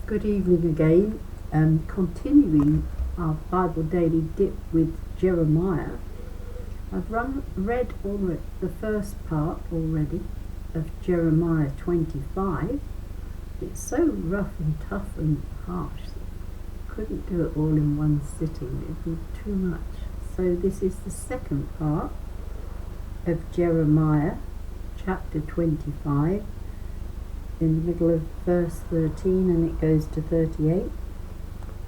Good evening again. Continuing our Bible Daily Dip with Jeremiah. I've read already the first part already of Jeremiah 25. It's so rough and tough and harsh. Couldn't do it all in one sitting. It'd be too much. So this is the second part of Jeremiah chapter 25. In the middle of verse 13 and it goes to 38.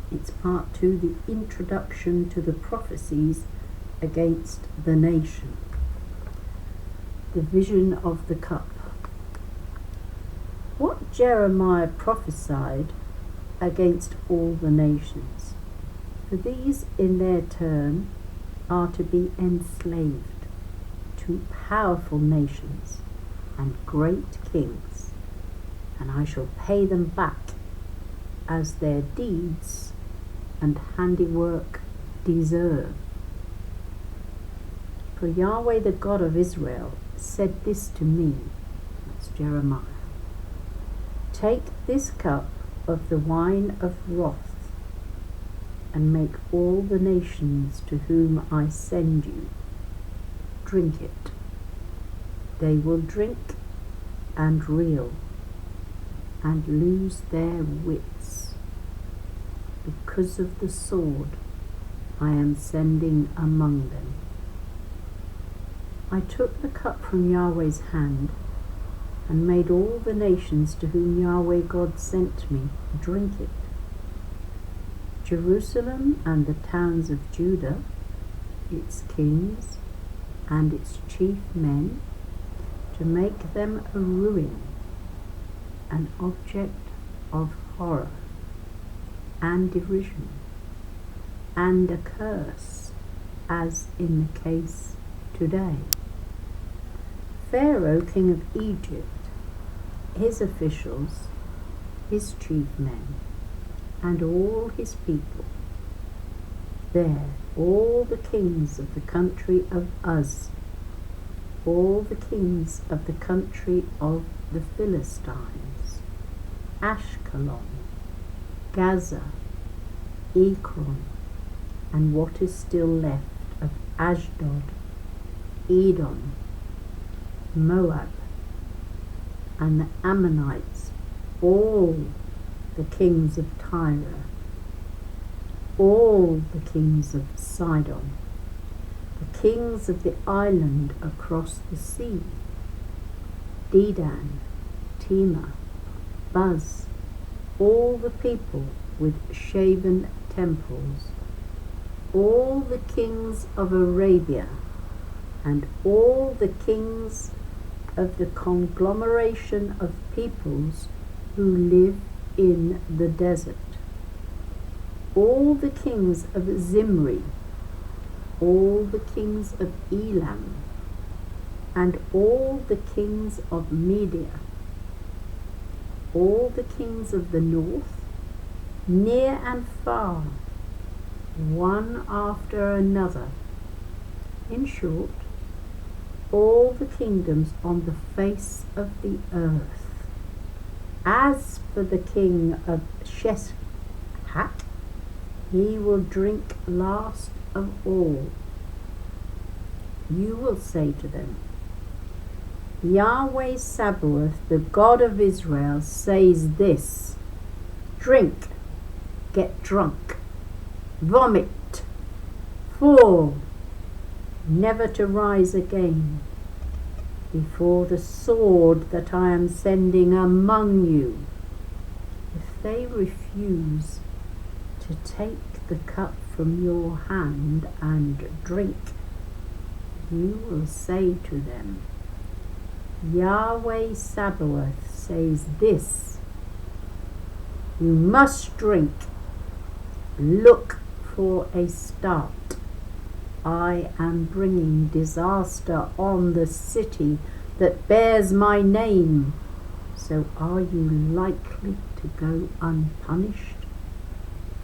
It's part 2, the introduction to the prophecies against the nation. The vision of the cup. What Jeremiah prophesied against all the nations, for these in their turn are to be enslaved to powerful nations and great kings, and I shall pay them back as their deeds and handiwork deserve. For Yahweh the God of Israel said this to me, that's Jeremiah, take this cup of the wine of wrath and make all the nations to whom I send you drink it. They will drink and reel and lose their wits because of the sword I am sending among them. I took the cup from Yahweh's hand and made all the nations to whom Yahweh God sent me drink it. Jerusalem and the towns of Judah, its kings and its chief men, to make them a ruin, an object of horror and derision and a curse, as in the case today. Pharaoh, king of Egypt, his officials, his chief men, and all his people, there all the kings of the country of Uz, all the kings of the country of the Philistines, Ashkelon, Gaza, Ekron, and what is still left of Ashdod, Edom, Moab, and the Ammonites, all the kings of Tyre, all the kings of Sidon, the kings of the island across the sea, Dedan, Tema, Buz, all the people with shaven temples, all the kings of Arabia, and all the kings of the conglomeration of peoples who live in the desert, all the kings of Zimri, all the kings of Elam, and all the kings of Media, all the kings of the north, near and far, one after another. In short, all the kingdoms on the face of the earth. As for the king of Sheshak, he will drink last of all. You will say to them, Yahweh Sabaoth, the God of Israel, says this, drink, get drunk, vomit, fall, never to rise again, before the sword that I am sending among you. If they refuse to take the cup from your hand and drink, you will say to them, Yahweh Sabaoth says this, you must drink. Look for a start. I am bringing disaster on the city that bears my name. So are you likely to go unpunished?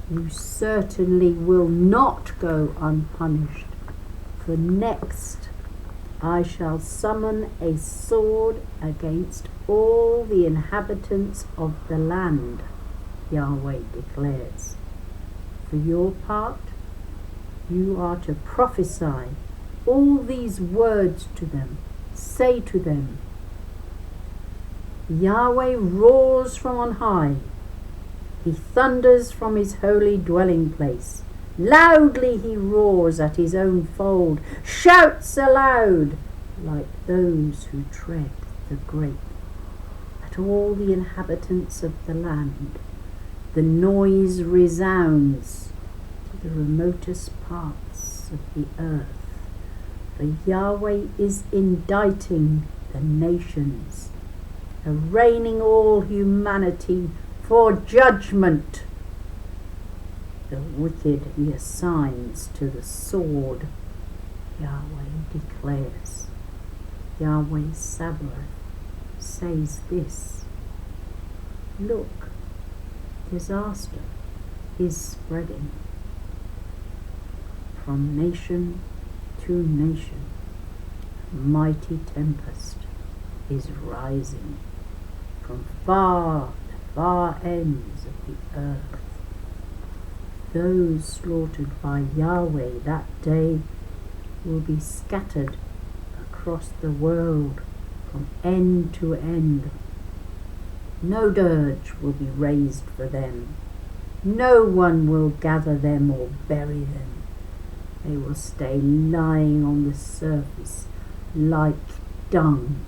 You certainly will not go unpunished, for next I shall summon a sword against all the inhabitants of the land. Yahweh declares. For your part, you are to prophesy all these words to them. Say to them, Yahweh roars from on high. He thunders from his holy dwelling place. Loudly he roars at his own fold, shouts aloud like those who tread the grape. At all the inhabitants of the land, the noise resounds to the remotest parts of the earth. For Yahweh is indicting the nations, arraigning all humanity for judgment. The wicked he assigns to the sword, Yahweh declares. Yahweh Sabaoth says this, look, disaster is spreading from nation to nation. Mighty tempest is rising from far to far ends of the earth. Those slaughtered by Yahweh that day will be scattered across the world from end to end. No dirge will be raised for them. No one will gather them or bury them. They will stay lying on the surface like dung.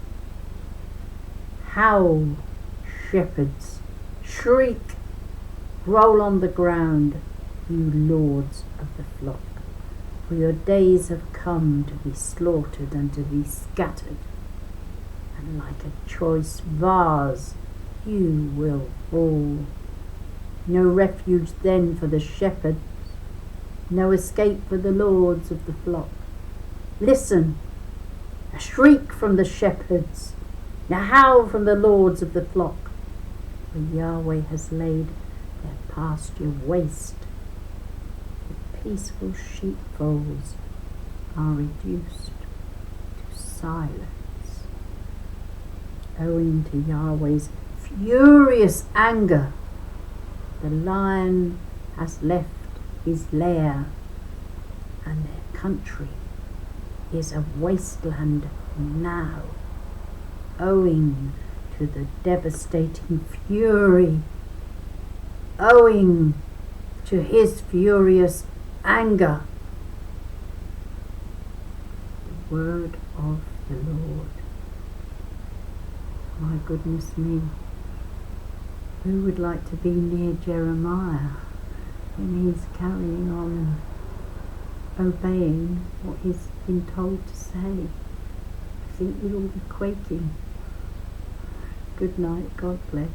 Howl, shepherds, shriek, roll on the ground, you lords of the flock, for your days have come to be slaughtered and to be scattered, and like a choice vase you will fall. No refuge then for the shepherds, no escape for the lords of the flock. Listen, a shriek from the shepherds, a howl from the lords of the flock, for Yahweh has laid their pasture waste. The peaceful sheepfolds are reduced to silence, owing to Yahweh's furious anger. The lion has left his lair, and their country is a wasteland now, owing to the devastating fury, owing to his furious anger. The word of the Lord. My goodness me, who would like to be near Jeremiah when he's carrying on obeying what he's been told to say? I think we'd all be quaking. Good night, God bless.